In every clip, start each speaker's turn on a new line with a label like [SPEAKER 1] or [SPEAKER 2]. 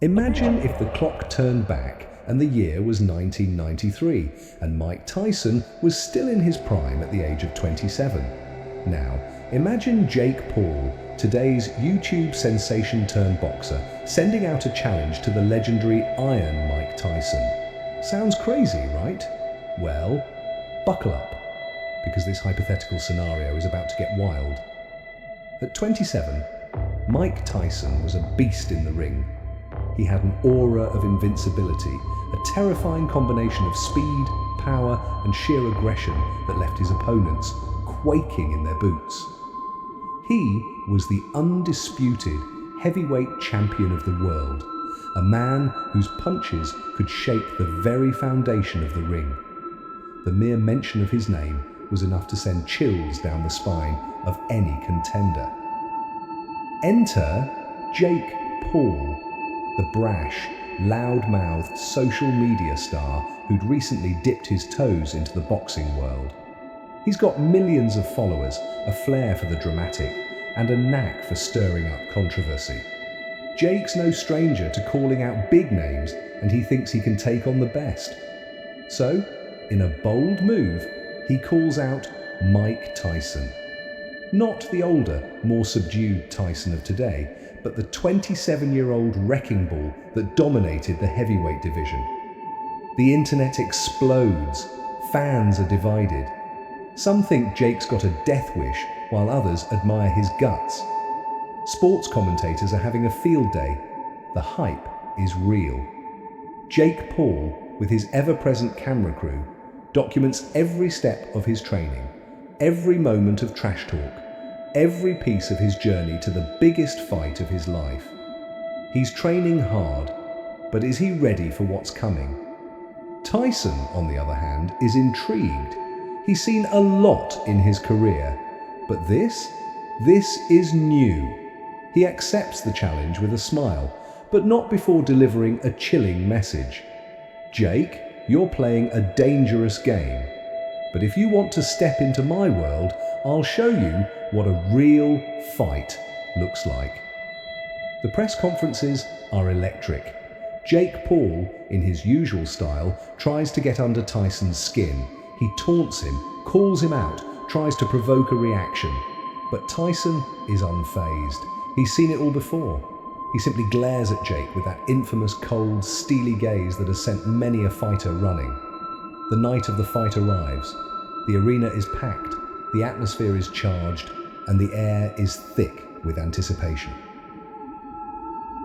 [SPEAKER 1] Imagine if the clock turned back and the year was 1993 and Mike Tyson was still in his prime at the age of 27. Now, imagine Jake Paul, today's YouTube sensation turned boxer, sending out a challenge to the legendary Iron Mike Tyson. Sounds crazy, right? Well, buckle up, because this hypothetical scenario is about to get wild. At 27, Mike Tyson was a beast in the ring. He had an aura of invincibility, a terrifying combination of speed, power, and sheer aggression that left his opponents quaking in their boots. He was the undisputed heavyweight champion of the world, a man whose punches could shake the very foundation of the ring. The mere mention of his name was enough to send chills down the spine of any contender. Enter Jake Paul, the brash, loud-mouthed social media star who'd recently dipped his toes into the boxing world. He's got millions of followers, a flair for the dramatic, and a knack for stirring up controversy. Jake's no stranger to calling out big names, and he thinks he can take on the best. So, in a bold move, he calls out Mike Tyson. Not the older, more subdued Tyson of today, but the 27-year-old wrecking ball that dominated the heavyweight division. The internet explodes. Fans are divided. Some think Jake's got a death wish, while others admire his guts. Sports commentators are having a field day. The hype is real. Jake Paul, with his ever-present camera crew, documents every step of his training, every moment of trash talk, every piece of his journey to the biggest fight of his life. He's training hard, but is he ready for what's coming? Tyson, on the other hand, is intrigued. He's seen a lot in his career, but this is new. He accepts the challenge with a smile, but not before delivering a chilling message. Jake, you're playing a dangerous game, but if you want to step into my world, I'll show you what a real fight looks like. The press conferences are electric. Jake Paul, in his usual style, tries to get under Tyson's skin. He taunts him, calls him out, tries to provoke a reaction. But Tyson is unfazed. He's seen it all before. He simply glares at Jake with that infamous cold, steely gaze that has sent many a fighter running. The night of the fight arrives. The arena is packed, the atmosphere is charged, and the air is thick with anticipation.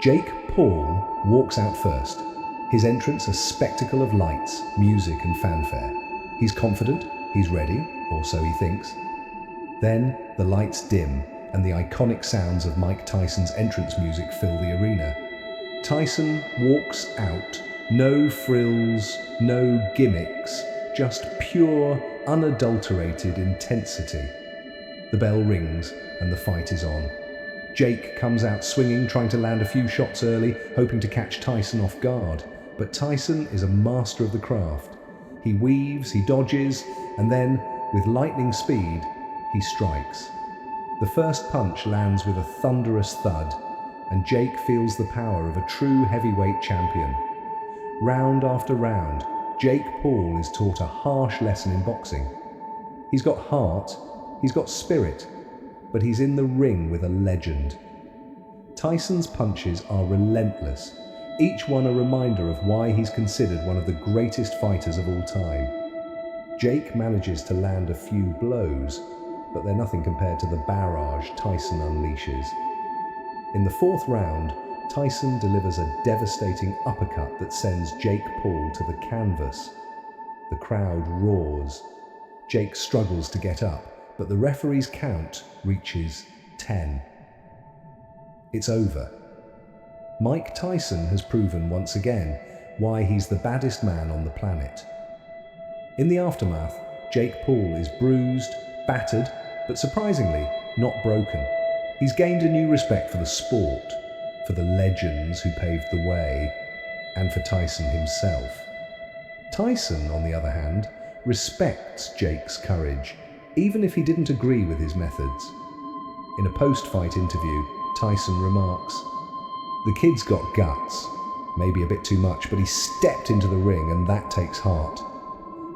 [SPEAKER 1] Jake Paul walks out first, his entrance a spectacle of lights, music and fanfare. He's confident, he's ready, or so he thinks. Then the lights dim and the iconic sounds of Mike Tyson's entrance music fill the arena. Tyson walks out, no frills, no gimmicks, just pure, unadulterated intensity. The bell rings and the fight is on. Jake comes out swinging, trying to land a few shots early, hoping to catch Tyson off guard. But Tyson is a master of the craft. He weaves, he dodges, and then, with lightning speed, he strikes. The first punch lands with a thunderous thud, and Jake feels the power of a true heavyweight champion. Round after round, Jake Paul is taught a harsh lesson in boxing. He's got heart, he's got spirit, but he's in the ring with a legend. Tyson's punches are relentless, each one a reminder of why he's considered one of the greatest fighters of all time. Jake manages to land a few blows, but they're nothing compared to the barrage Tyson unleashes. In the fourth round, Tyson delivers a devastating uppercut that sends Jake Paul to the canvas. The crowd roars. Jake struggles to get up, but the referee's count reaches 10. It's over. Mike Tyson has proven once again why he's the baddest man on the planet. In the aftermath, Jake Paul is bruised, battered, but surprisingly not broken. He's gained a new respect for the sport, for the legends who paved the way, and for Tyson himself. Tyson, on the other hand, respects Jake's courage, even if he didn't agree with his methods. In a post-fight interview, Tyson remarks, "The kid's got guts. maybe a bit too much, but he stepped into the ring, and that takes heart.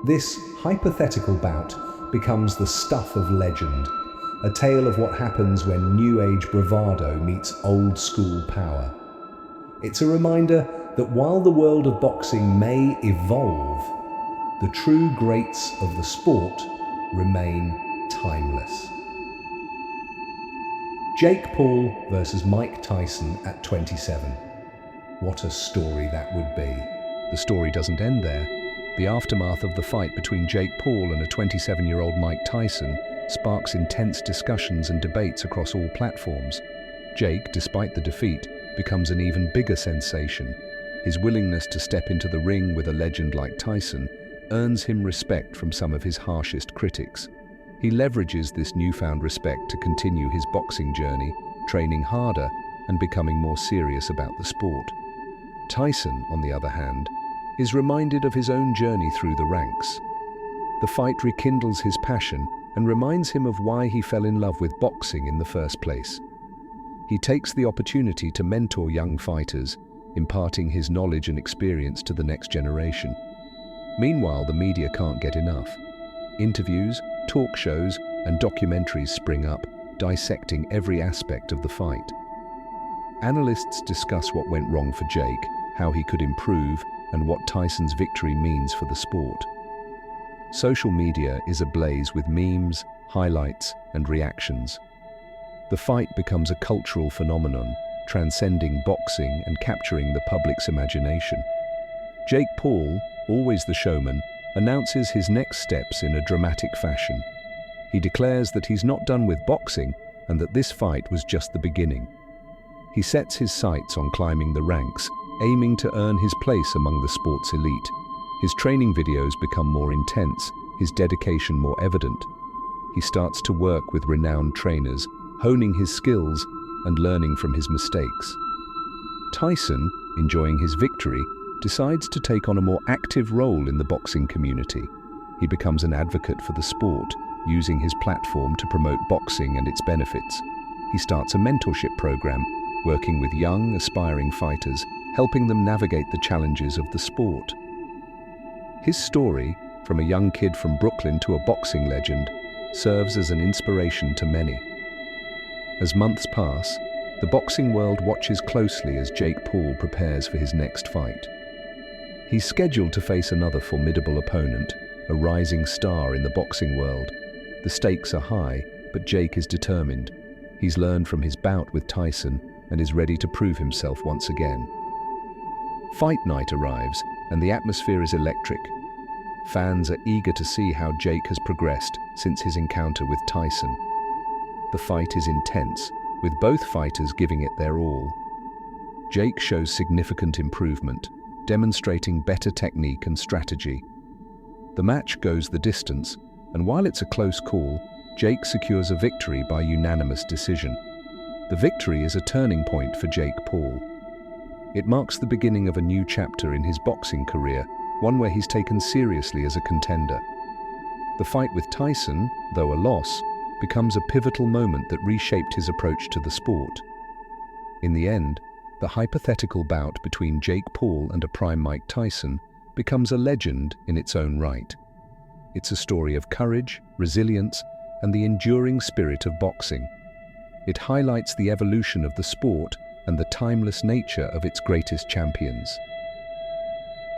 [SPEAKER 1] This hypothetical bout becomes the stuff of legend, a tale of what happens when new age bravado meets old school power. It's a reminder that while the world of boxing may evolve, the true greats of the sport remain timeless. Jake Paul versus Mike Tyson at 27. What a story that would be.
[SPEAKER 2] The story doesn't end there. The aftermath of the fight between Jake Paul and a 27-year-old Mike Tyson sparks intense discussions and debates across all platforms. Jake, despite the defeat, becomes an even bigger sensation. His willingness to step into the ring with a legend like Tyson earns him respect from some of his harshest critics. He leverages this newfound respect to continue his boxing journey, training harder and becoming more serious about the sport. Tyson, on the other hand, is reminded of his own journey through the ranks. The fight rekindles his passion and reminds him of why he fell in love with boxing in the first place. He takes the opportunity to mentor young fighters, imparting his knowledge and experience to the next generation. Meanwhile, the media can't get enough. Interviews, talk shows, and documentaries spring up, dissecting every aspect of the fight. Analysts discuss what went wrong for Jake, how he could improve, and what Tyson's victory means for the sport. Social media is ablaze with memes, highlights, and reactions. The fight becomes a cultural phenomenon, transcending boxing and capturing the public's imagination. Jake Paul, always the showman, announces his next steps in a dramatic fashion. He declares that he's not done with boxing and that this fight was just the beginning. He sets his sights on climbing the ranks, aiming to earn his place among the sport's elite. His training videos become more intense, his dedication more evident. He starts to work with renowned trainers, honing his skills and learning from his mistakes. Tyson, enjoying his victory, decides to take on a more active role in the boxing community. He becomes an advocate for the sport, using his platform to promote boxing and its benefits. He starts a mentorship program, working with young, aspiring fighters, helping them navigate the challenges of the sport. His story, from a young kid from Brooklyn to a boxing legend, serves as an inspiration to many. As months pass, the boxing world watches closely as Jake Paul prepares for his next fight. He's scheduled to face another formidable opponent, a rising star in the boxing world. The stakes are high, but Jake is determined. He's learned from his bout with Tyson and is ready to prove himself once again. Fight night arrives, and the atmosphere is electric. Fans are eager to see how Jake has progressed since his encounter with Tyson. The fight is intense, with both fighters giving it their all. Jake shows significant improvement, demonstrating better technique and strategy. The match goes the distance, and while it's a close call, Jake secures a victory by unanimous decision. The victory is a turning point for Jake Paul. It marks the beginning of a new chapter in his boxing career, one where he's taken seriously as a contender. The fight with Tyson, though a loss, becomes a pivotal moment that reshaped his approach to the sport. In the end, the hypothetical bout between Jake Paul and a prime Mike Tyson becomes a legend in its own right. It's a story of courage, resilience, and the enduring spirit of boxing. It highlights the evolution of the sport and the timeless nature of its greatest champions.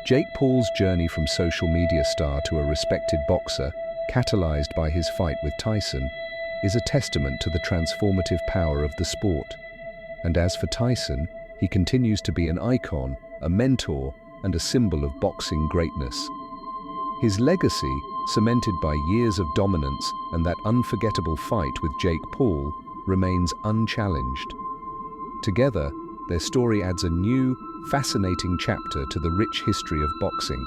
[SPEAKER 2] Jake Paul's journey from social media star to a respected boxer, catalyzed by his fight with Tyson, is a testament to the transformative power of the sport. And as for Tyson, he continues to be an icon, a mentor, and a symbol of boxing greatness. His legacy, cemented by years of dominance and that unforgettable fight with Jake Paul, remains unchallenged. Together, their story adds a new, fascinating chapter to the rich history of boxing.